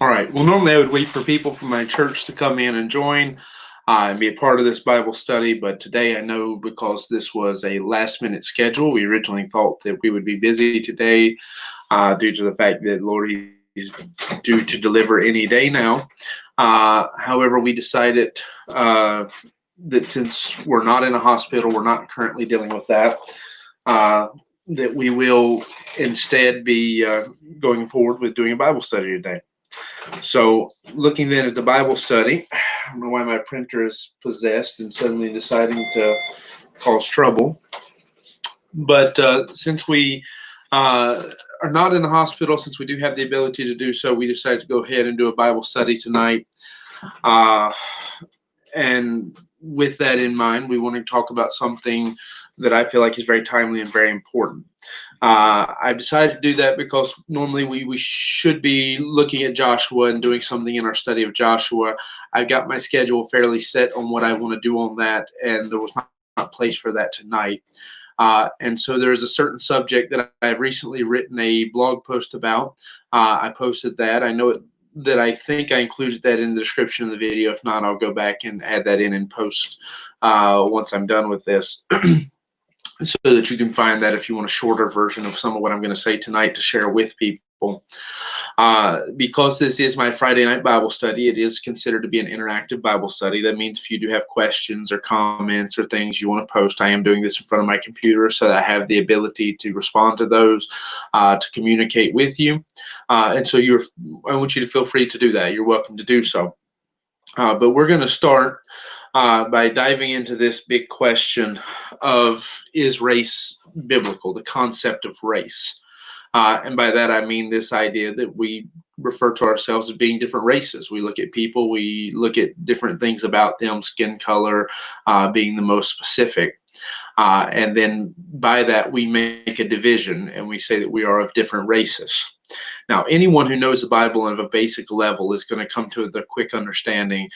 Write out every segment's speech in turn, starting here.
All right. Well, normally I would wait for people from my church to come in and join and be a part of this Bible study. But today I know because this was a last minute schedule, we originally thought that we would be busy today due to the fact that Lord is due to deliver any day now. However, we decided that since we're not in a hospital, we're not currently dealing with that. That we will instead be going forward with doing a Bible study today. So looking then at the Bible study, I don't know why my printer is possessed and suddenly deciding to cause trouble. But since we are not in the hospital, since we do have the ability to do so, we decided to go ahead and do a Bible study tonight. And with that in mind, we want to talk about something that I feel like is very timely and very important. I've decided to do that because normally we should be looking at Joshua and doing something in our study of Joshua. I've got my schedule fairly set on what I want to do on that, and there was not a place for that tonight. And so there is a certain subject that I've recently written a blog post about. I posted that. I know that I think I included that in the description of the video. If not, I'll go back and add that in and post once I'm done with this. So that you can find that if you want a shorter version of some of what I'm going to say tonight to share with people. Because this is my Friday night Bible study, it is considered to be an interactive Bible study. That means if you do have questions or comments or things you want to post, I am doing this in front of my computer so that I have the ability to respond to those, to communicate with you. And so I want you to feel free to do that. You're welcome to do so. But we're going to start by diving into this big question of, is race biblical, the concept of race? And by that, I mean this idea that we refer to ourselves as being different races. We look at people, we look at different things about them, skin color being the most specific. And then by that, we make a division and we say that we are of different races. Now, anyone who knows the Bible on a basic level is going to come to the quick understanding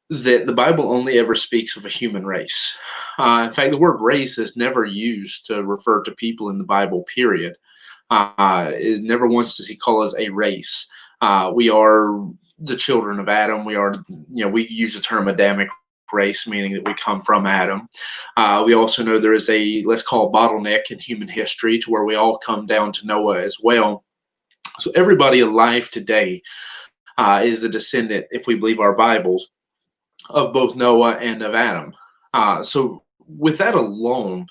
that the Bible only ever speaks of a human race. In fact, the word race is never used to refer to people in the Bible, period. It never once does he call us a race. We are the children of Adam. We are, we use the term Adamic race, meaning that we come from Adam. We also know there is let's call bottleneck in human history to where we all come down to Noah as well. So everybody alive today is a descendant, if we believe our Bibles, of both Noah and of Adam. So with that alone,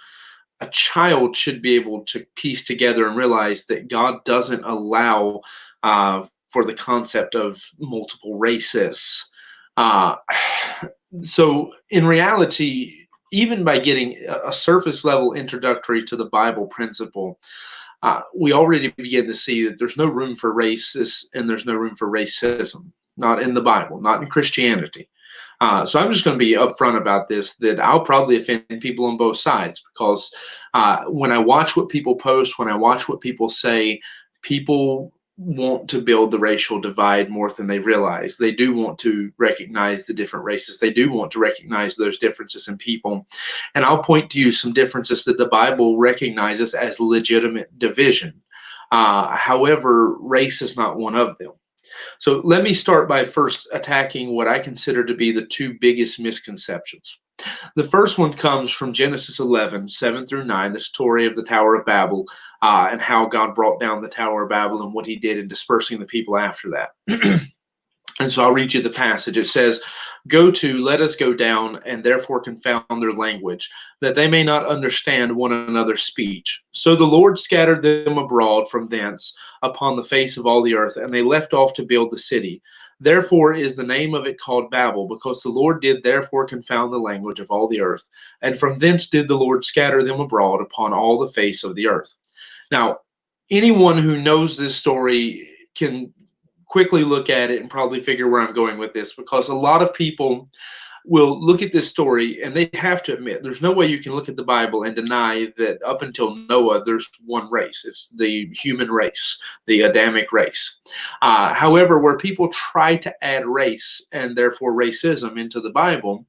a child should be able to piece together and realize that God doesn't allow for the concept of multiple races. So in reality, even by getting a surface level introductory to the Bible principle, we already begin to see that there's no room for racists and there's no room for racism, not in the Bible, not in Christianity. So I'm just going to be upfront about this, that I'll probably offend people on both sides, because when I watch what people post, when I watch what people say, people want to build the racial divide more than they realize. They do want to recognize the different races. They do want to recognize those differences in people. And I'll point to you some differences that the Bible recognizes as legitimate division. However, race is not one of them. So let me start by first attacking what I consider to be the two biggest misconceptions. The first one comes from Genesis 11, 7 through 9, the story of the Tower of Babel, and how God brought down the Tower of Babel and what he did in dispersing the people after that. And so I'll read you the passage. It says, let us go down, and therefore confound their language, that they may not understand one another's speech. So the Lord scattered them abroad from thence upon the face of all the earth, and they left off to build the city. Therefore is the name of it called Babel, because the Lord did therefore confound the language of all the earth. And from thence did the Lord scatter them abroad upon all the face of the earth. Now, anyone who knows this story can quickly look at it and probably figure where I'm going with this, because a lot of people will look at this story and they have to admit there's no way you can look at the Bible and deny that up until Noah, there's one race. It's the human race, the Adamic race. However, where people try to add race and therefore racism into the Bible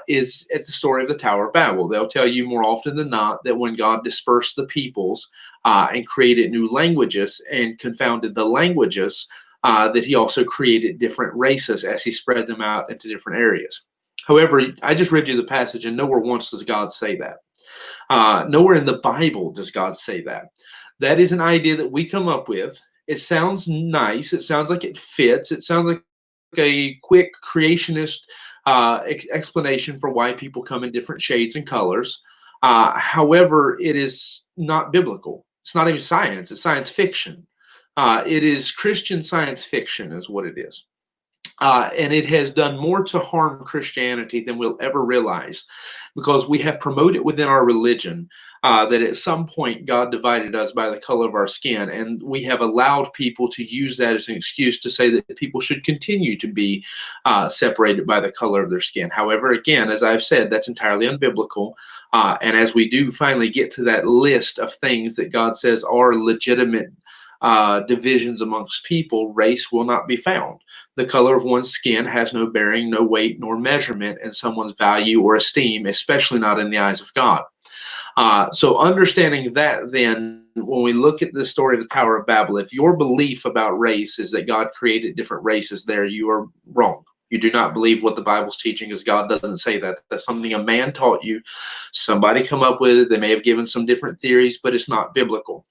is at the story of the Tower of Babel. They'll tell you more often than not that when God dispersed the peoples and created new languages and confounded the languages, that he also created different races as he spread them out into different areas. However, I just read you the passage, and nowhere once does God say that. Nowhere in the Bible does God say that. That is an idea that we come up with. It sounds nice. It sounds like it fits. It sounds like a quick creationist explanation for why people come in different shades and colors. However, it is not biblical. It's not even science. It's science fiction. It is Christian science fiction is what it is. And it has done more to harm Christianity than we'll ever realize, because we have promoted within our religion that at some point God divided us by the color of our skin, and we have allowed people to use that as an excuse to say that people should continue to be separated by the color of their skin. However, again, as I've said, that's entirely unbiblical. And as we do finally get to that list of things that God says are legitimate divisions amongst people, race will not be found. The color of one's skin has no bearing, no weight, nor measurement in someone's value or esteem, especially not in the eyes of God. So understanding that, then, when we look at the story of the Tower of Babel, if your belief about race is that God created different races there, you are wrong. You do not believe what the Bible's teaching is. God doesn't say that. That's something a man taught you. Somebody come up with it. They may have given some different theories, but it's not biblical.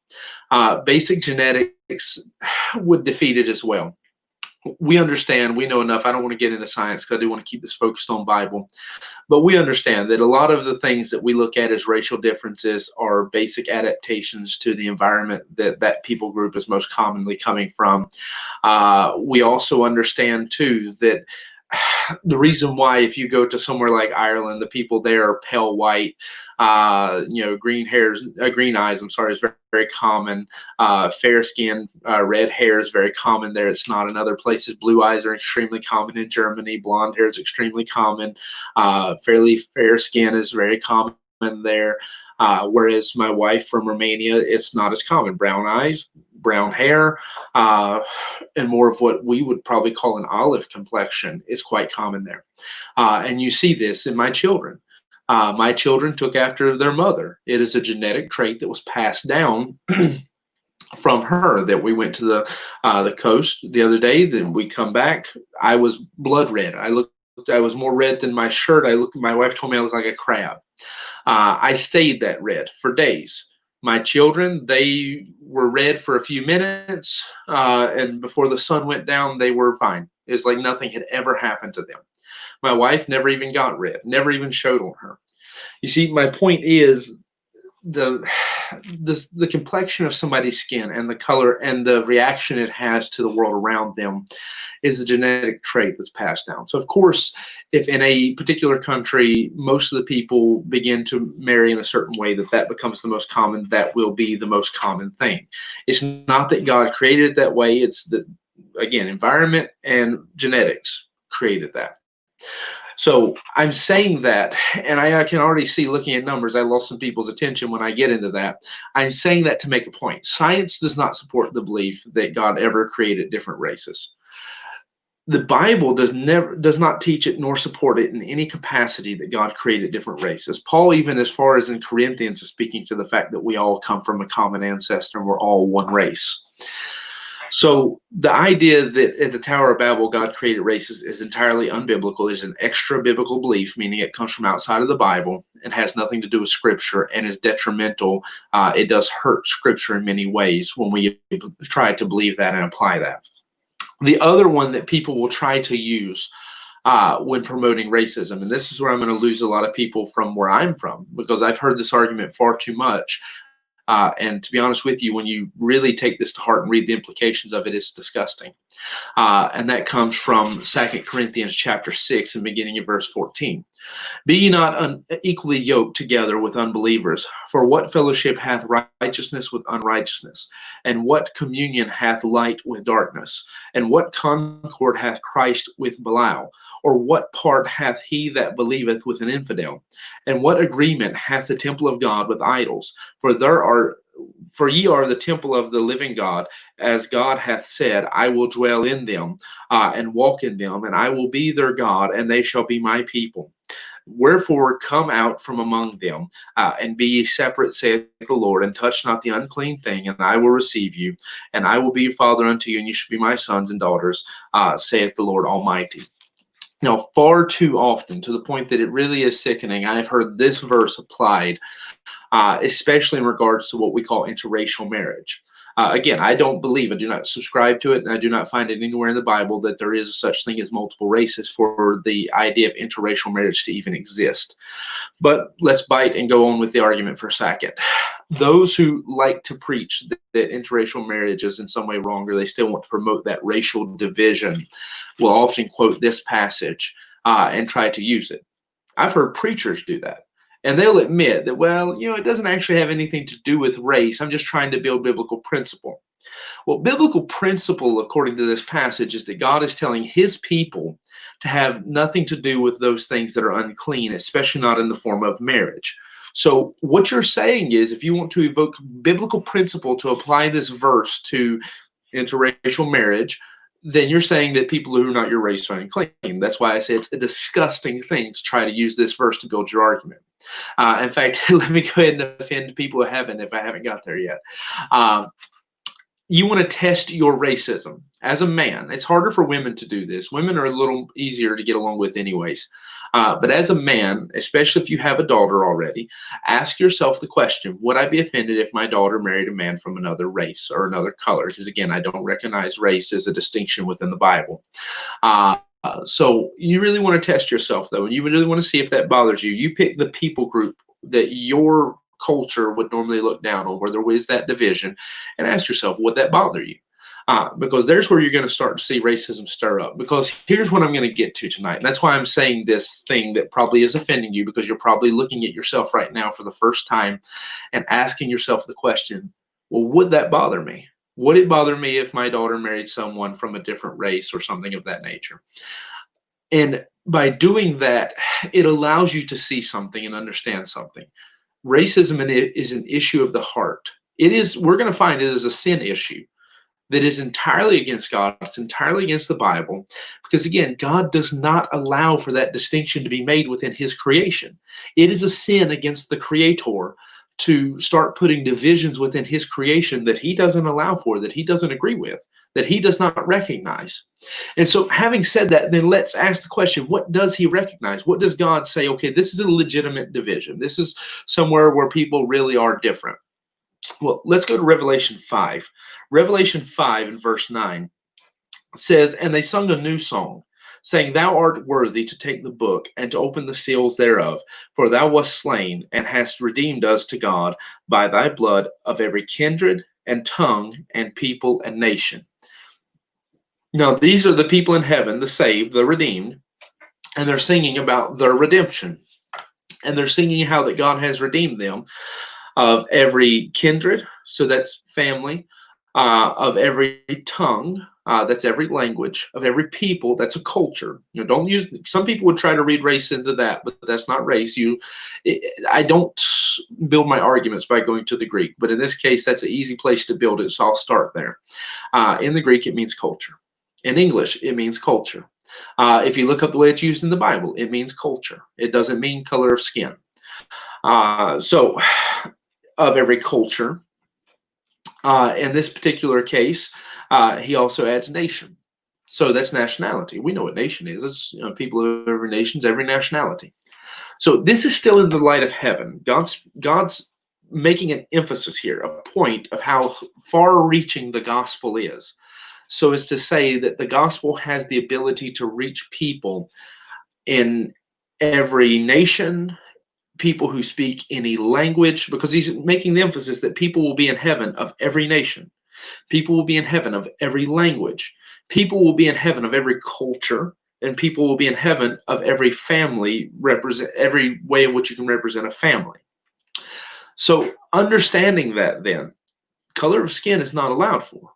Basic genetics would defeat it as well. We understand, we know enough. I don't want to get into science because I do want to keep this focused on Bible. But we understand that a lot of the things that we look at as racial differences are basic adaptations to the environment that that people group is most commonly coming from. We also understand, too, that the reason why, if you go to somewhere like Ireland, the people there are pale white, green eyes, I'm sorry, is very, very common. Fair skin, red hair is very common there. It's not in other places. Blue eyes are extremely common in Germany. Blonde hair is extremely common. Fairly fair skin is very common there. Whereas my wife from Romania, it's not as common. Brown eyes, brown hair, and more of what we would probably call an olive complexion is quite common there. And you see this in my children. My children took after their mother. It is a genetic trait that was passed down from her. That we went to the coast the other day. Then we come back. I was blood red. I was more red than my shirt. My wife told me I looked like a crab. I stayed that red for days. My children, they were red for a few minutes, and before the sun went down, they were fine. It's like nothing had ever happened to them. My wife never even got red, never even showed on her. You see, my point is the complexion of somebody's skin and the color and the reaction it has to the world around them is a genetic trait that's passed down. So, of course, if in a particular country most of the people begin to marry in a certain way, that becomes the most common, that will be the most common thing. It's not that God created it that way. It's that, again, environment and genetics created that. So I'm saying that, and I can already see, looking at numbers, I lost some people's attention when I get into that. I'm saying that to make a point. Science does not support the belief that God ever created different races. The Bible does not teach it nor support it in any capacity that God created different races. Paul, even as far as in Corinthians, is speaking to the fact that we all come from a common ancestor and we're all one race. So the idea that at the Tower of Babel God created races is entirely unbiblical, is an extra biblical belief, meaning it comes from outside of the Bible and has nothing to do with Scripture and is detrimental. It does hurt Scripture in many ways when we try to believe that and apply that. The other one that people will try to use when promoting racism, and this is where I'm going to lose a lot of people from where I'm from, because I've heard this argument far too much. And to be honest with you, when you really take this to heart and read the implications of it, it's disgusting. And that comes from 2 Corinthians chapter 6 and beginning of verse 14. Be ye not equally yoked together with unbelievers. For what fellowship hath righteousness with unrighteousness? And what communion hath light with darkness? And what concord hath Christ with Belial? Or what part hath he that believeth with an infidel? And what agreement hath the temple of God with idols? For ye are the temple of the living God, as God hath said, I will dwell in them and walk in them, and I will be their God, and they shall be my people. Wherefore come out from among them, and be ye separate, saith the Lord, and touch not the unclean thing, and I will receive you, and I will be a father unto you, and you shall be my sons and daughters, saith the Lord Almighty. Now, far too often, to the point that it really is sickening, I've heard this verse applied, especially in regards to what we call interracial marriage. Again, I don't believe, I do not subscribe to it, and I do not find it anywhere in the Bible that there is such thing as multiple races for the idea of interracial marriage to even exist. But let's bite and go on with the argument for a second. Those who like to preach that interracial marriage is in some way wrong, or they still want to promote that racial division, will often quote this passage and try to use it. I've heard preachers do that. And they'll admit that, well, it doesn't actually have anything to do with race. I'm just trying to build biblical principle. Well, biblical principle, according to this passage, is that God is telling his people to have nothing to do with those things that are unclean, especially not in the form of marriage. So what you're saying is, if you want to evoke biblical principle to apply this verse to interracial marriage, then you're saying that people who are not your race are unclean. That's why I say it's a disgusting thing to try to use this verse to build your argument. In fact, let me go ahead and offend people who haven't, if I haven't got there yet. You want to test your racism. As a man, it's harder for women to do this. Women are a little easier to get along with anyways. But as a man, especially if you have a daughter already, ask yourself the question, would I be offended if my daughter married a man from another race or another color? Because again, I don't recognize race as a distinction within the Bible. So you really want to test yourself, though, and you really want to see if that bothers you. You pick the people group that your culture would normally look down on, where there is that division, and ask yourself, would that bother you? Because there's where you're going to start to see racism stir up. Because here's what I'm going to get to tonight. And that's why I'm saying this thing that probably is offending you, because you're probably looking at yourself right now for the first time and asking yourself the question, well, would that bother me? Would it bother me if my daughter married someone from a different race or something of that nature? And by doing that, it allows you to see something and understand something. Racism is an issue of the heart. We're going to find it is a sin issue that is entirely against God. It's entirely against the Bible, because again, God does not allow for that distinction to be made within his creation. It is a sin against the Creator to start putting divisions within his creation that he doesn't allow for, that he doesn't agree with, that he does not recognize. And so having said that, then let's ask the question, what does he recognize? What does God say, okay, this is a legitimate division. This is somewhere where people really are different. Well, let's go to Revelation 5. Revelation 5 in verse 9 says, and they sung a new song, saying, thou art worthy to take the book and to open the seals thereof, for thou wast slain and hast redeemed us to God by thy blood of every kindred and tongue and people and nation. Now, these are the people in heaven, the saved, the redeemed, and they're singing about their redemption. And they're singing how that God has redeemed them of every kindred, so that's family, of every tongue, that's every language, of every people, that's a culture. Don't use, some people would try to read race into that, but that's not race. I don't build my arguments by going to the Greek, but in this case, that's an easy place to build it, so I'll start there. In the Greek, it means culture. In English, it means culture. If you look up the way it's used in the Bible, it means culture. It doesn't mean color of skin. So of every culture. In this particular case, he also adds nation. So that's nationality. We know what nation is. It's people of every nations, every nationality. So this is still in the light of heaven. God's making an emphasis here, a point of how far-reaching the gospel is. So as to say that the gospel has the ability to reach people in every nation, people who speak any language, because he's making the emphasis that people will be in heaven of every nation. People will be in heaven of every language. People will be in heaven of every culture. and people will be in heaven of every family, represent every way in which you can represent a family. So understanding that, then color of skin is not allowed for.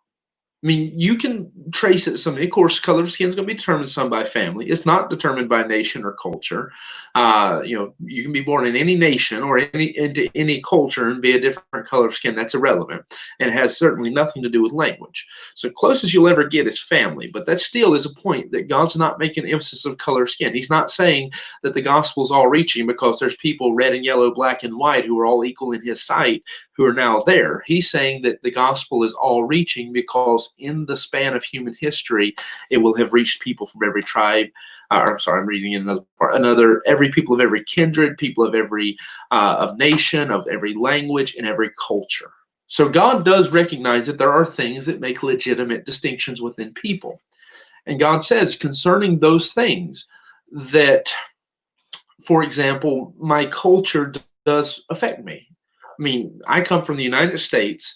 I mean, you can trace it to somebody. Of course, color of skin is going to be determined some by family. It's not determined by nation or culture. You can be born in any nation or into any culture and be a different color of skin. That's irrelevant, and it has certainly nothing to do with language. So closest you'll ever get is family, but that still is a point that God's not making emphasis of color of skin. He's not saying that the gospel is all reaching because there's people red and yellow, black and white who are all equal in His sight who are now there. He's saying that the gospel is all reaching because in the span of human history, it will have reached people from every tribe. I'm sorry, I'm reading in another part. Every people of every kindred, people of every of nation, of every language, and every culture. So God does recognize that there are things that make legitimate distinctions within people. And God says concerning those things that, for example, my culture does affect me. I mean, I come from the United States.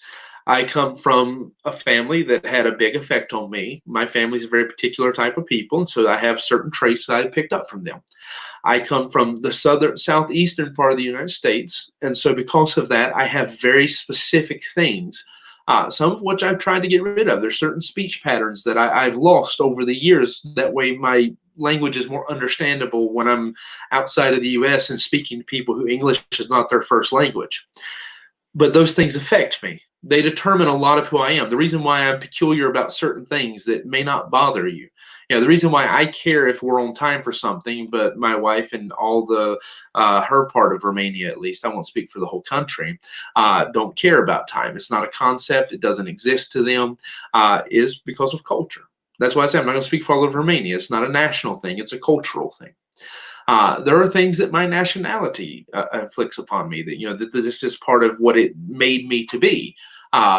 I come from a family that had a big effect on me. My family's a very particular type of people, and so I have certain traits that I picked up from them. I come from the southeastern part of the United States, and so because of that, I have very specific things, some of which I've tried to get rid of. There's certain speech patterns that I've lost over the years. That way, my language is more understandable when I'm outside of the U.S. and speaking to people who English is not their first language. But those things affect me. They determine a lot of who I am. The reason why I'm peculiar about certain things that may not bother you. The reason why I care if we're on time for something, but my wife and all the her part of Romania, at least, I won't speak for the whole country, don't care about time. It's not a concept. It doesn't exist to them. Is because of culture. That's why I say I'm not going to speak for all of Romania. It's not a national thing. It's a cultural thing. There are things that my nationality inflicts upon me that this is part of what it made me to be.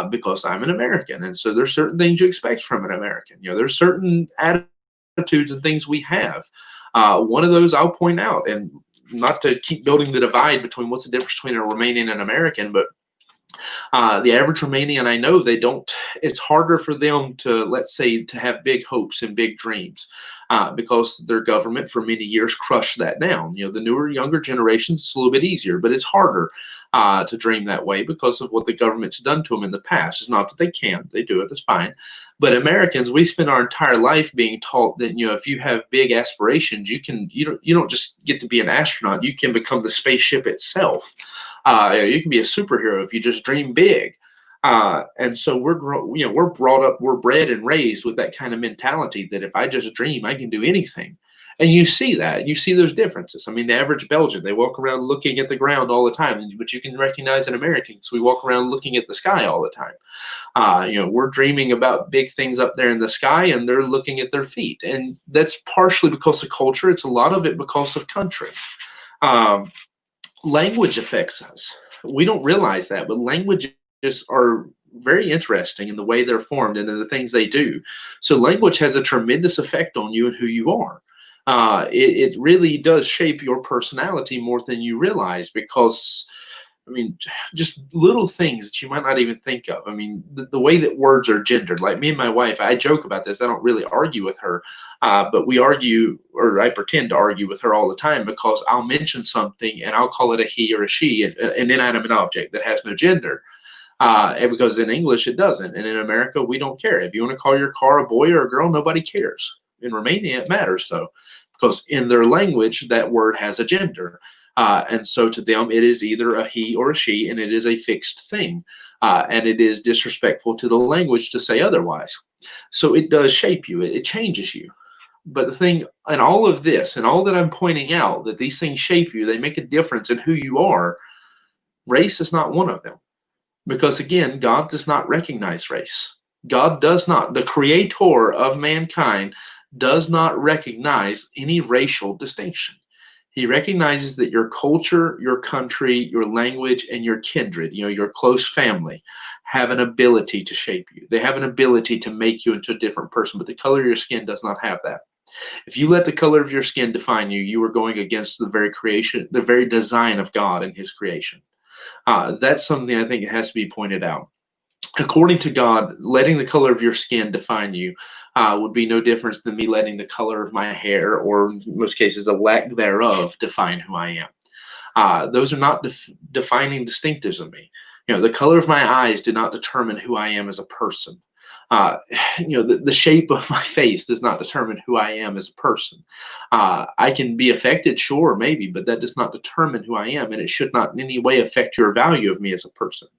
Because I'm an American, and so there's certain things you expect from an American. There's certain attitudes and things we have. One of those I'll point out, and not to keep building the divide between what's the difference between a Romanian and American, but the average Romanian I know, it's harder for them to, let's say, to have big hopes and big dreams because their government for many years crushed that down. The newer, younger generations, it's a little bit easier, but it's harder to dream that way because of what the government's done to them in the past. It's not that they can't, they do it, it's fine. But Americans, we spend our entire life being taught that, if you have big aspirations, you don't just get to be an astronaut, you can become the spaceship itself. You can be a superhero if you just dream big. And so we're brought up, we're bred and raised with that kind of mentality that if I just dream, I can do anything. And you see those differences. I mean, the average Belgian, they walk around looking at the ground all the time, but you can recognize an American because we walk around looking at the sky all the time. We're dreaming about big things up there in the sky, and they're looking at their feet. And that's partially because of culture. It's a lot of it because of country. Language affects us. We don't realize that, but languages are very interesting in the way they're formed and in the things they do. So language has a tremendous effect on you and who you are. It really does shape your personality more than you realize because, I mean, just little things that you might not even think of. I mean, the way that words are gendered, like me and my wife, I joke about this. I don't really argue with her, but we argue, or I pretend to argue with her all the time because I'll mention something and I'll call it a he or a she, an inanimate object that has no gender. And because in English it doesn't, and in America we don't care. If you want to call your car a boy or a girl, nobody cares. In Romania it matters though, because in their language that word has a gender. And so to them, it is either a he or a she, and it is a fixed thing. And it is disrespectful to the language to say otherwise. So it does shape you. It changes you. But the thing, and all of this, and all that I'm pointing out, that these things shape you, they make a difference in who you are. Race is not one of them. Because again, God does not recognize race. God does not. The creator of mankind does not recognize any racial distinction. He recognizes that your culture, your country, your language, and your kindred, your close family, have an ability to shape you. They have an ability to make you into a different person, but the color of your skin does not have that. If you let the color of your skin define you, you are going against the very creation, the very design of God in His creation. That's something I think it has to be pointed out. According to God, letting the color of your skin define you would be no difference than me letting the color of my hair, or in most cases, the lack thereof, define who I am. Those are not defining distinctives of me. The color of my eyes do not determine who I am as a person. Uh, the shape of my face does not determine who I am as a person. I can be affected, sure, maybe, but that does not determine who I am, and it should not in any way affect your value of me as a person.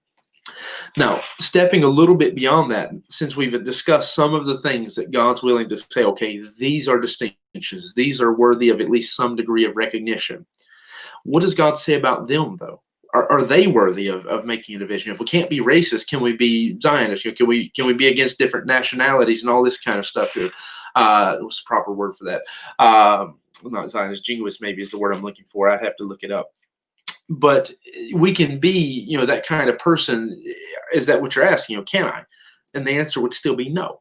Now, stepping a little bit beyond that, since we've discussed some of the things that God's willing to say, okay, these are distinctions, these are worthy of at least some degree of recognition. What does God say about them, though? Are they worthy of making a division? If we can't be racist, can we be Zionist? Can we be against different nationalities and all this kind of stuff here? What's the proper word for that? Not Zionist, jingoist maybe is the word I'm looking for. I'd have to look it up. But we can be, that kind of person. Is that what you're asking? Can I? And the answer would still be no.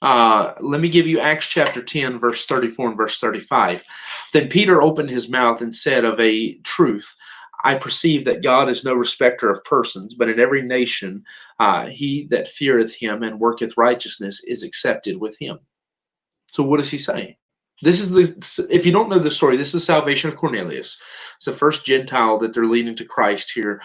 Let me give you Acts chapter 10, verse 34 and verse 35. Then Peter opened his mouth and said, of a truth, I perceive that God is no respecter of persons, but in every nation he that feareth him and worketh righteousness is accepted with him. So what does he say? This is if you don't know the story, this is the salvation of Cornelius. It's the first Gentile that they're leading to Christ here.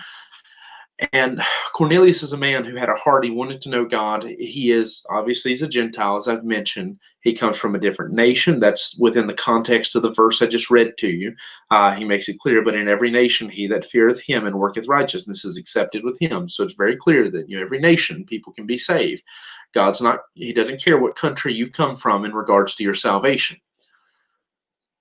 And Cornelius is a man who had a heart. He wanted to know God. He's a Gentile, as I've mentioned. He comes from a different nation. That's within the context of the verse I just read to you. He makes it clear, but in every nation, he that feareth him and worketh righteousness is accepted with him. So it's very clear that every nation, people can be saved. He doesn't care what country you come from in regards to your salvation.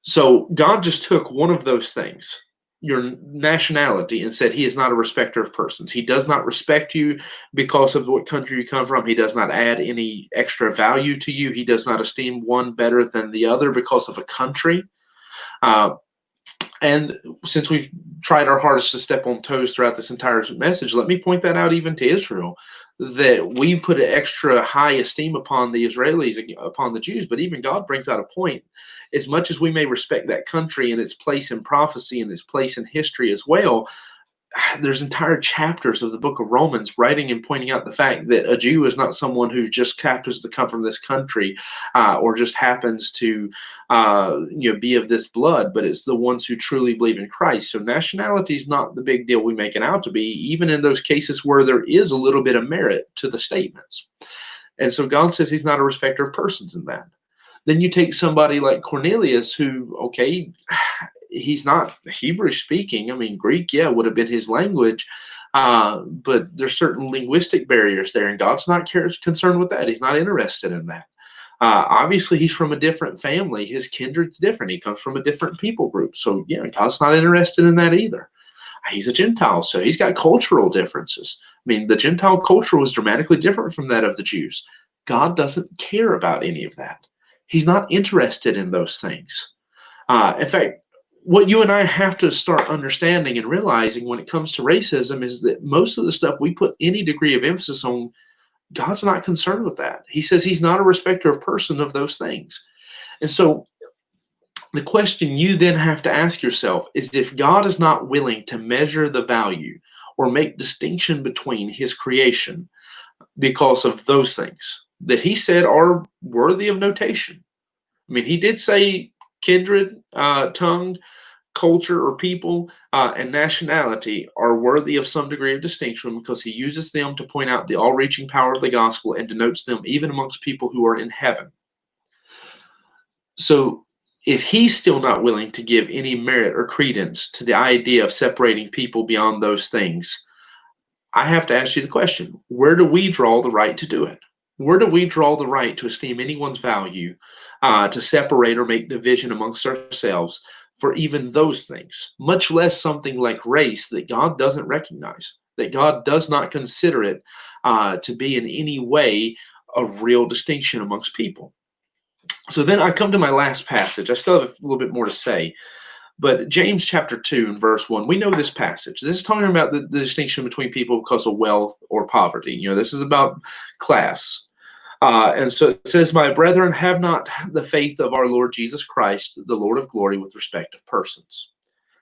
So God just took one of those things, your nationality, and said he is not a respecter of persons. He does not respect you because of what country you come from. He does not add any extra value to you. He does not esteem one better than the other because of a country. And since we've tried our hardest to step on toes throughout this entire message, let me point that out even to Israel, that we put an extra high esteem upon the Israelis, upon the Jews. But even God brings out a point. As much as we may respect that country and its place in prophecy and its place in history as well, there's entire chapters of the book of Romans writing and pointing out the fact that a Jew is not someone who just happens to come from this country or just happens to be of this blood, but it's the ones who truly believe in Christ. So nationality is not the big deal we make it out to be, even in those cases where there is a little bit of merit to the statements. And so God says he's not a respecter of persons in that. Then you take somebody like Cornelius who, okay, he's not Hebrew speaking. I mean, Greek, would have been his language. But there's certain linguistic barriers there, and God's not concerned with that. He's not interested in that. Obviously, he's from a different family. His kindred's different. He comes from a different people group. So, God's not interested in that either. He's a Gentile, so he's got cultural differences. I mean, the Gentile culture was dramatically different from that of the Jews. God doesn't care about any of that. He's not interested in those things. In fact, what you and I have to start understanding and realizing when it comes to racism is that most of the stuff we put any degree of emphasis on, God's not concerned with that. He says he's not a respecter of person of those things. And so the question you then have to ask yourself is, if God is not willing to measure the value or make distinction between his creation because of those things that he said are worthy of notation. I mean, he did say kindred, tongue, culture, or people, and nationality are worthy of some degree of distinction because he uses them to point out the all-reaching power of the gospel and denotes them even amongst people who are in heaven. So if he's still not willing to give any merit or credence to the idea of separating people beyond those things, I have to ask you the question, where do we draw the right to do it? Where do we draw the right to esteem anyone's value, to separate or make division amongst ourselves for even those things, much less something like race that God doesn't recognize, that God does not consider it to be in any way a real distinction amongst people? So then I come to my last passage. I still have a little bit more to say. But James chapter 2 and verse 1, we know this passage. This is talking about the distinction between people because of wealth or poverty. This is about class. And so it says, my brethren, have not the faith of our Lord Jesus Christ, the Lord of glory, with respect of persons.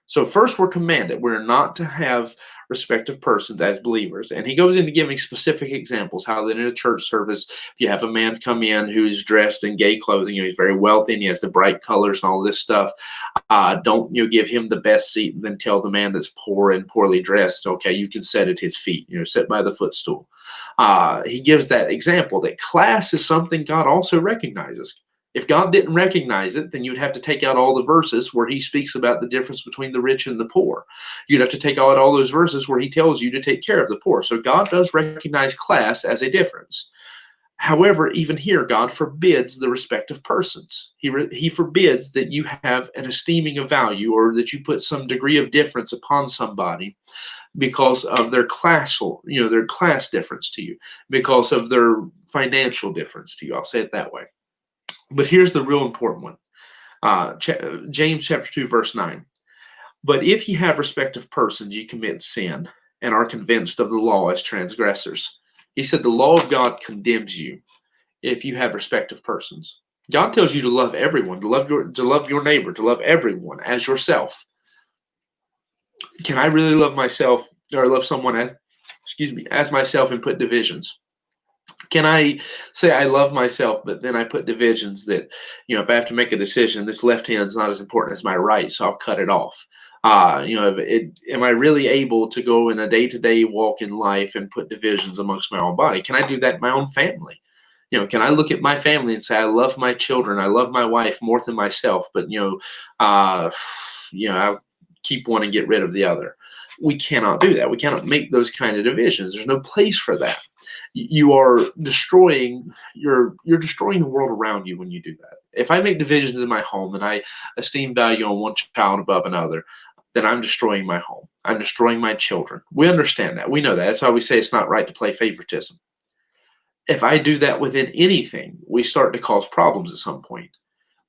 So first, we're commanded we're not to have respect of persons as believers, and he goes into giving specific examples how that in a church service, if you have a man come in who's dressed in gay clothing, he's very wealthy and he has the bright colors and all this stuff. Don't give him the best seat and then tell the man that's poor and poorly dressed, okay, you can sit at his feet, sit by the footstool. He gives that example that class is something God also recognizes. If God didn't recognize it, then you'd have to take out all the verses where he speaks about the difference between the rich and the poor. You'd have to take out all those verses where he tells you to take care of the poor. So God does recognize class as a difference. However, even here, God forbids the respect of persons. He forbids that you have an esteeming of value or that you put some degree of difference upon somebody because of their their class difference to you, because of their financial difference to you. I'll say it that way. But here's the real important one. James chapter 2, verse 9. But if ye have respect of persons, ye commit sin, and are convinced of the law as transgressors. He said the law of God condemns you if you have respect of persons. God tells you to love everyone, to love your neighbor, to love everyone as yourself. Can I really love myself or love someone as myself and put divisions? Can I say I love myself, but then I put divisions that, if I have to make a decision, this left hand is not as important as my right, so I'll cut it off. Am I really able to go in a day-to-day walk in life and put divisions amongst my own body? Can I do that in my own family? Can I look at my family and say, I love my children, I love my wife more than myself, but, I keep one and get rid of the other? We cannot do that. We cannot make those kind of divisions. There's no place for that. You are destroying you're destroying the world around you when you do that. If I make divisions in my home and I esteem value on one child above another, then I'm destroying my home. I'm destroying my children. We understand that. We know that. That's why we say it's not right to play favoritism. If I do that within anything, we start to cause problems at some point.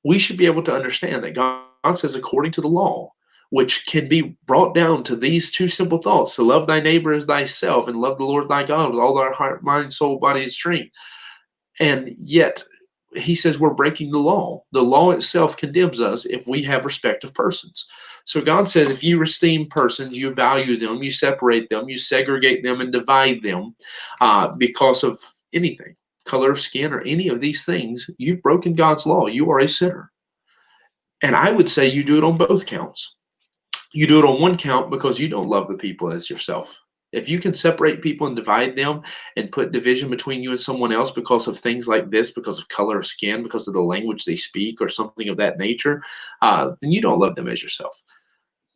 We should be able to understand that God says, according to the law, which can be brought down to these two simple thoughts: to love thy neighbor as thyself and love the Lord thy God with all thy heart, mind, soul, body, and strength. And yet, he says we're breaking the law. The law itself condemns us if we have respect of persons. So God says if you esteem persons, you value them, you separate them, you segregate them and divide them because of anything, color of skin or any of these things, you've broken God's law. You are a sinner. And I would say you do it on both counts. You do it on one count because you don't love the people as yourself. If you can separate people and divide them and put division between you and someone else because of things like this, because of color of skin, because of the language they speak or something of that nature, then you don't love them as yourself.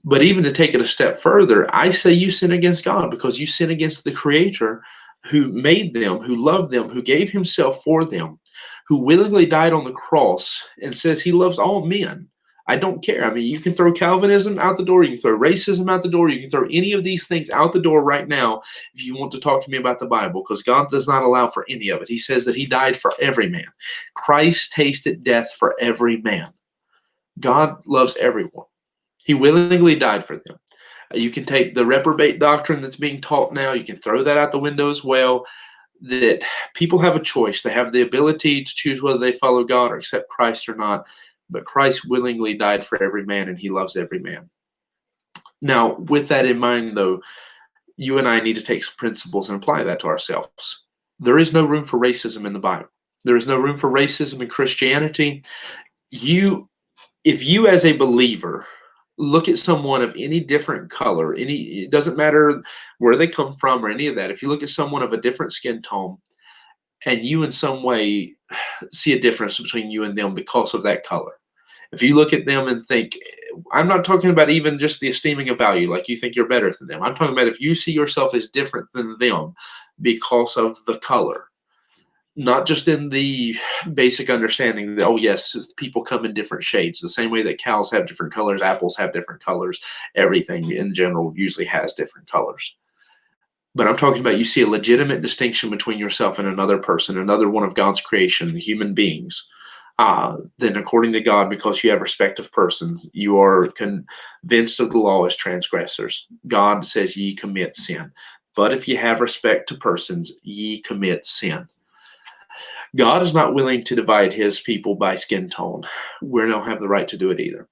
But even to take it a step further, I say you sin against God because you sin against the Creator who made them, who loved them, who gave himself for them, who willingly died on the cross and says he loves all men. I don't care. I mean, you can throw Calvinism out the door. You can throw racism out the door. You can throw any of these things out the door right now if you want to talk to me about the Bible, because God does not allow for any of it. He says that he died for every man. Christ tasted death for every man. God loves everyone. He willingly died for them. You can take the reprobate doctrine that's being taught now. You can throw that out the window as well, that people have a choice. They have the ability to choose whether they follow God or accept Christ or not. But Christ willingly died for every man, and he loves every man. Now, with that in mind, though, you and I need to take some principles and apply that to ourselves. There is no room for racism in the Bible. There is no room for racism in Christianity. If you as a believer look at someone of any different color, it doesn't matter where they come from or any of that. If you look at someone of a different skin tone and you in some way see a difference between you and them because of that color, if you look at them and think, I'm not talking about even just the esteeming of value, like you think you're better than them. I'm talking about if you see yourself as different than them because of the color, not just in the basic understanding that, oh, yes, people come in different shades, the same way that cows have different colors, apples have different colors, everything in general usually has different colors. But I'm talking about you see a legitimate distinction between yourself and another person, another one of God's creation, human beings. Then according to God, because you have respect of persons, you are convinced of the law as transgressors. God says ye commit sin. But if ye have respect to persons, ye commit sin. God is not willing to divide his people by skin tone. We don't have the right to do it either.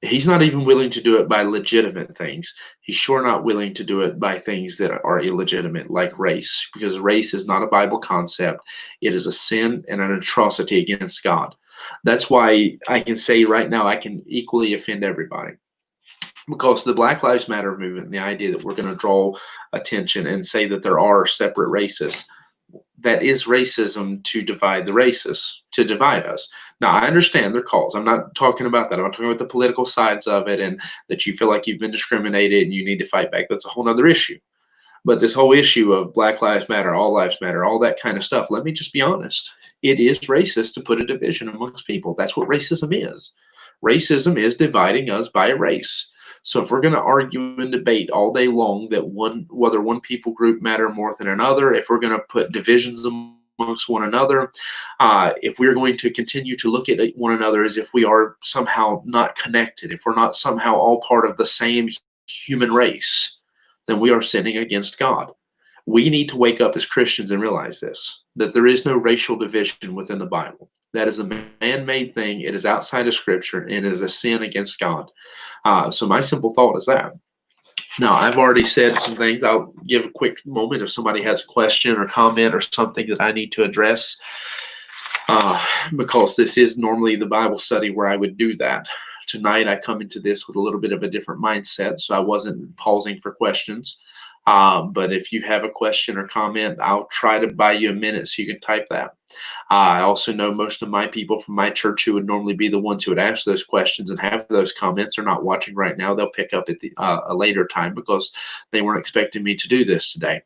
He's not even willing to do it by legitimate things. He's sure not willing to do it by things that are illegitimate, like race, because race is not a Bible concept. It is a sin and an atrocity against God. That's why I can say right now I can equally offend everybody. Because the Black Lives Matter movement, the idea that we're going to draw attention and say that there are separate races, that is racism to divide the races, to divide us. Now, I understand their calls. I'm not talking about that. I'm talking about the political sides of it and that you feel like you've been discriminated and you need to fight back. That's a whole other issue. But this whole issue of Black Lives Matter, all lives matter, all that kind of stuff, let me just be honest. It is racist to put a division amongst people. That's what racism is. Racism is dividing us by race. So if we're going to argue and debate all day long that whether one people group matter more than another, if we're going to put divisions amongst one another, if we're going to continue to look at one another as if we are somehow not connected, if we're not somehow all part of the same human race, then we are sinning against God. We need to wake up as Christians and realize this, that there is no racial division within the Bible. That is a man-made thing. It is outside of Scripture, and it is a sin against God. So my simple thought is that. Now, I've already said some things. I'll give a quick moment if somebody has a question or comment or something that I need to address, because this is normally the Bible study where I would do that. Tonight, I come into this with a little bit of a different mindset, so I wasn't pausing for questions. But if you have a question or comment, I'll try to buy you a minute so you can type that. I also know most of my people from my church who would normally be the ones who would ask those questions and have those comments are not watching right now. They'll pick up at a later time because they weren't expecting me to do this today.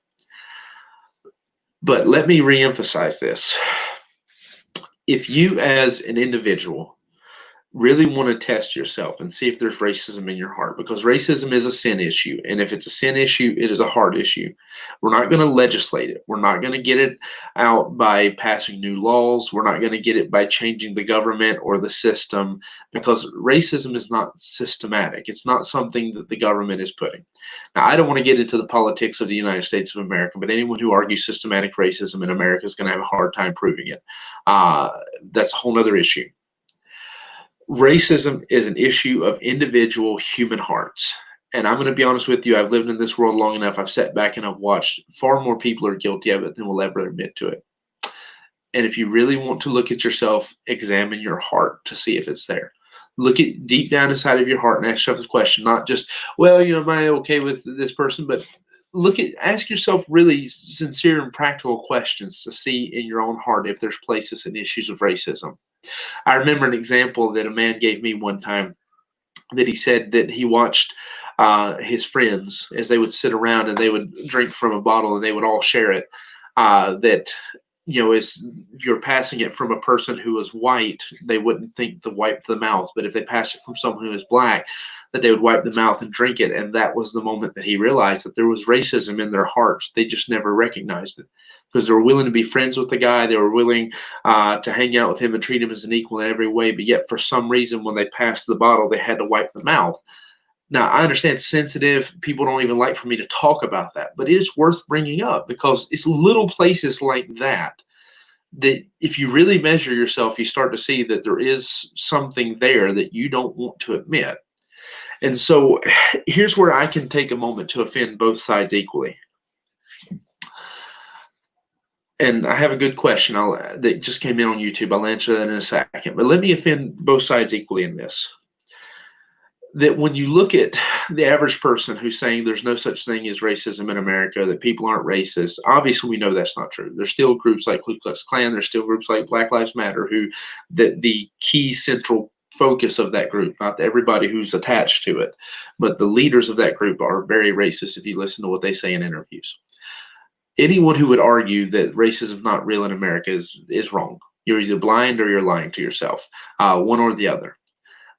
But let me reemphasize this. If you as an individual really want to test yourself and see if there's racism in your heart, because racism is a sin issue. And if it's a sin issue, it is a heart issue. We're not going to legislate it. We're not going to get it out by passing new laws. We're not going to get it by changing the government or the system, because racism is not systematic. It's not something that the government is putting. Now, I don't want to get into the politics of the United States of America, but anyone who argues systematic racism in America is going to have a hard time proving it. That's a whole other issue. Racism is an issue of individual human hearts. And I'm going to be honest with you, I've lived in this world long enough. I've sat back and I've watched far more people are guilty of it than will ever admit to it. And if you really want to look at yourself, examine your heart to see if it's there. Look at deep down inside of your heart and ask yourself the question, not just, well, am I okay with this person? But ask yourself really sincere and practical questions to see in your own heart if there's places and issues of racism. I remember an example that a man gave me one time, that he said that he watched his friends as they would sit around and they would drink from a bottle and they would all share it. That, as if you're passing it from a person who is white, they wouldn't think to wipe the mouth. But if they pass it from someone who is black, that they would wipe the mouth and drink it. And that was the moment that he realized that there was racism in their hearts. They just never recognized it, because they were willing to be friends with the guy. They were willing to hang out with him and treat him as an equal in every way. But yet, for some reason, when they passed the bottle, they had to wipe the mouth. Now, I understand sensitive people don't even like for me to talk about that, but it is worth bringing up, because it's little places like that if you really measure yourself, you start to see that there is something there that you don't want to admit. And so here's where I can take a moment to offend both sides equally. And I have a good question that just came in on YouTube. I'll answer that in a second. But let me offend both sides equally in this. That when you look at the average person who's saying there's no such thing as racism in America, that people aren't racist, obviously we know that's not true. There's still groups like Ku Klux Klan, there's still groups like Black Lives Matter, the key central focus of that group, not everybody who's attached to it, but the leaders of that group are very racist if you listen to what they say in interviews. Anyone who would argue that racism is not real in America is wrong. You're either blind or you're lying to yourself, one or the other.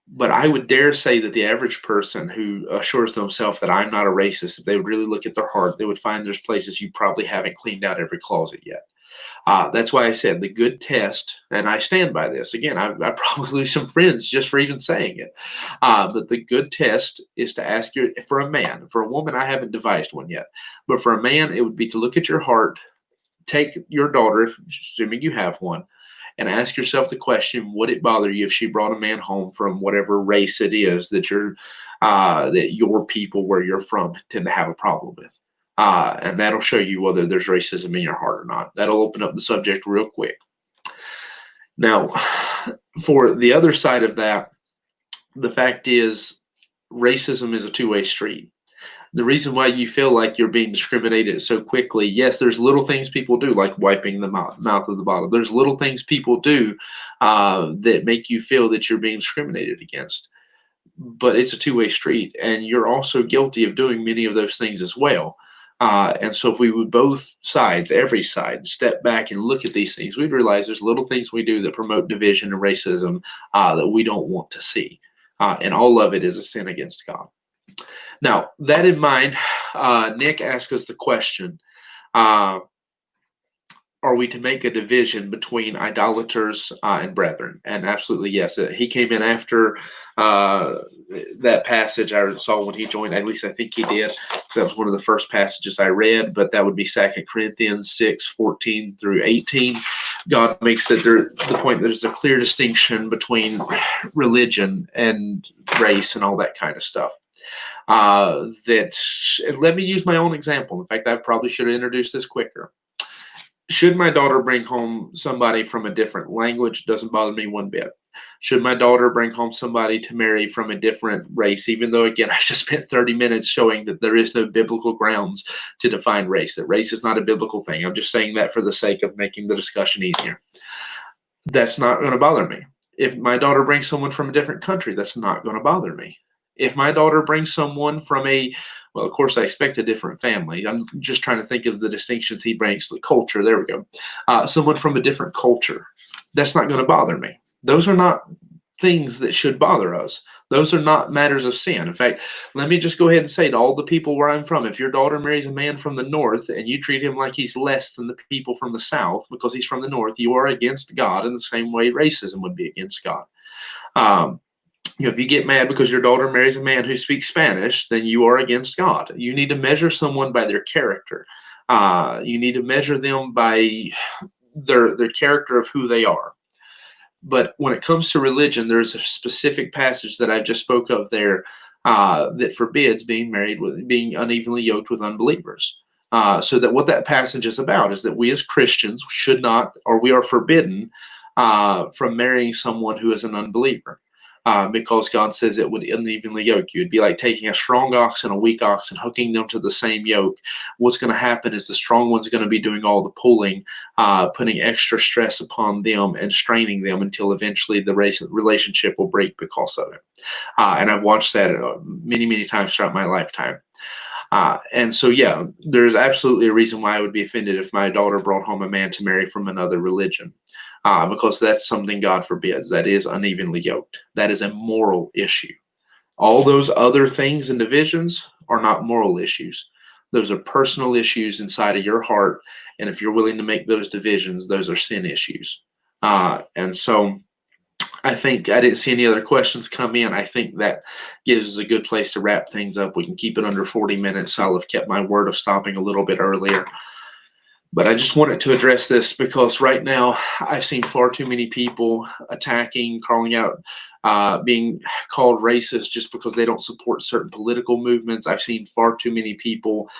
But I would dare say that the average person who assures themselves that I'm not a racist, if they would really look at their heart, they would find there's places you probably haven't cleaned out every closet yet. That's why I said the good test, and I stand by this. Again, I probably lose some friends just for even saying it. But the good test is to ask for a man. For a woman, I haven't devised one yet. But for a man, it would be to look at your heart, take your daughter, assuming you have one, and ask yourself the question, would it bother you if she brought a man home from whatever race it is that your people where you're from tend to have a problem with? And that'll show you whether there's racism in your heart or not. That'll open up the subject real quick. Now, for the other side of that, the fact is racism is a two-way street. The reason why you feel like you're being discriminated so quickly, yes, there's little things people do, like wiping the mouth of the bottle. There's little things people do that make you feel that you're being discriminated against. But it's a two-way street, and you're also guilty of doing many of those things as well. And so if we would both sides, every side, step back and look at these things, we'd realize there's little things we do that promote division and racism that we don't want to see. And all of it is a sin against God. Now, that in mind, Nick asked us the question, are we to make a division between idolaters and brethren? And absolutely, yes. He came in after that passage I saw when he joined. At least I think he did, because that was one of the first passages I read. But that would be 2 Corinthians 6:14 through 18. God makes it the point that there's a clear distinction between religion and race and all that kind of stuff. Let me use my own example. In fact, I probably should have introduced this quicker. Should my daughter bring home somebody from a different language? Doesn't bother me one bit. Should my daughter bring home somebody to marry from a different race, even though, again, I just spent 30 minutes showing that there is no biblical grounds to define race, that race is not a biblical thing. I'm just saying that for the sake of making the discussion easier. That's not going to bother me. If my daughter brings someone from a different country, that's not going to bother me. If my daughter brings someone from well, of course, I expect a different family. I'm just trying to think of the distinctions he brings, the culture. There we go. Someone from a different culture, that's not going to bother me. Those are not things that should bother us. Those are not matters of sin. In fact, let me just go ahead and say to all the people where I'm from, if your daughter marries a man from the north and you treat him like he's less than the people from the south because he's from the north, you are against God in the same way racism would be against God. If you get mad because your daughter marries a man who speaks Spanish, then you are against God. You need to measure someone by their character. You need to measure them by their character of who they are. But when it comes to religion, there's a specific passage that I just spoke of there that forbids being unevenly yoked with unbelievers. So that what that passage is about is that we as Christians should not, or we are forbidden from marrying someone who is an unbeliever. Because God says it would unevenly yoke you. It'd be like taking a strong ox and a weak ox and hooking them to the same yoke. What's going to happen is the strong one's going to be doing all the pulling, putting extra stress upon them and straining them until eventually the relationship will break because of it. And I've watched that many, many times throughout my lifetime. And so, yeah, there's absolutely a reason why I would be offended if my daughter brought home a man to marry from another religion. Because that's something God forbids. That is unevenly yoked. That is a moral issue. All those other things and divisions are not moral issues. Those are personal issues inside of your heart. And if you're willing to make those divisions, those are sin issues. And so I think I didn't see any other questions come in. I think that gives us a good place to wrap things up. We can keep it under 40 minutes. I'll have kept my word of stopping a little bit earlier. But I just wanted to address this because right now I've seen far too many people attacking, calling out, being called racist just because they don't support certain political movements. I've seen far too many people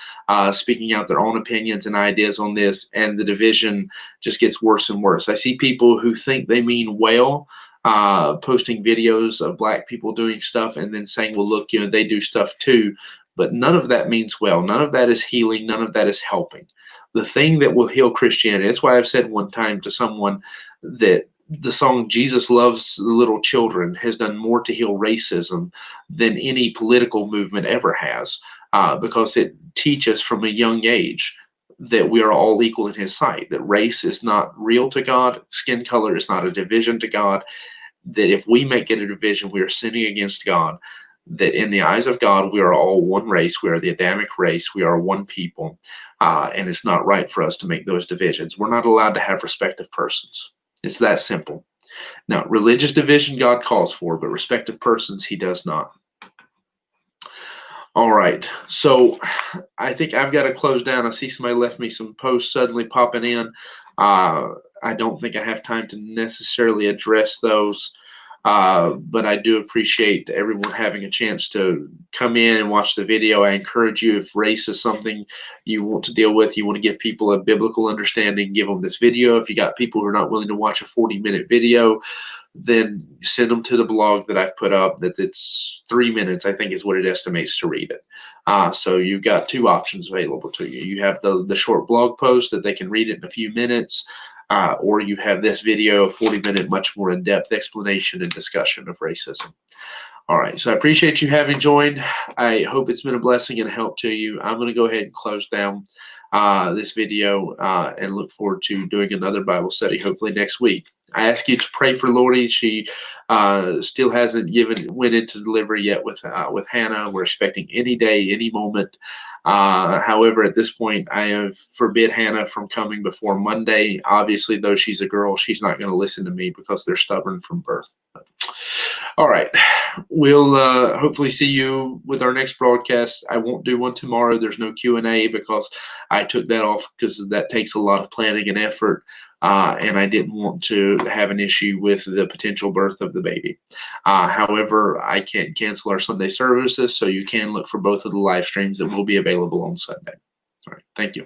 speaking out their own opinions and ideas on this, and the division just gets worse and worse. I see people who think they mean well, posting videos of Black people doing stuff and then saying, well, look, they do stuff too. But none of that means well. None of that is healing. None of that is helping. The thing that will heal Christianity, that's why I've said one time to someone that the song Jesus Loves the Little Children has done more to heal racism than any political movement ever has, because it teaches from a young age that we are all equal in his sight, that race is not real to God, skin color is not a division to God, that if we make it a division, we are sinning against God, that in the eyes of God, we are all one race. We are the Adamic race. We are one people. And it's not right for us to make those divisions. We're not allowed to have respect of persons. It's that simple. Now, religious division God calls for, but respect of persons, he does not. All right. So I think I've got to close down. I see somebody left me some posts suddenly popping in. I don't think I have time to necessarily address those. But I do appreciate everyone having a chance to come in and watch the video. I encourage you, if race is something you want to deal with, you want to give people a biblical understanding, give them this video. If you got people who are not willing to watch a 40-minute video, then send them to the blog that I've put up. That it's 3 minutes, I think, is what it estimates to read it. So you've got two options available to you. You have the short blog post that they can read it in a few minutes, or you have this video, a 40-minute, much more in-depth explanation and discussion of racism. All right, so I appreciate you having joined. I hope it's been a blessing and a help to you. I'm going to go ahead and close down this video and look forward to doing another Bible study hopefully next week. I ask you to pray for Lori. She still hasn't went into delivery yet with Hannah. We're expecting any day, any moment. However, at this point, I have forbid Hannah from coming before Monday. Obviously, though she's a girl, she's not going to listen to me because they're stubborn from birth. All right. We'll hopefully see you with our next broadcast. I won't do one tomorrow. There's no Q&A because I took that off because that takes a lot of planning and effort. And I didn't want to have an issue with the potential birth of the baby. However, I can't cancel our Sunday services, so you can look for both of the live streams that will be available on Sunday. All right. Thank you.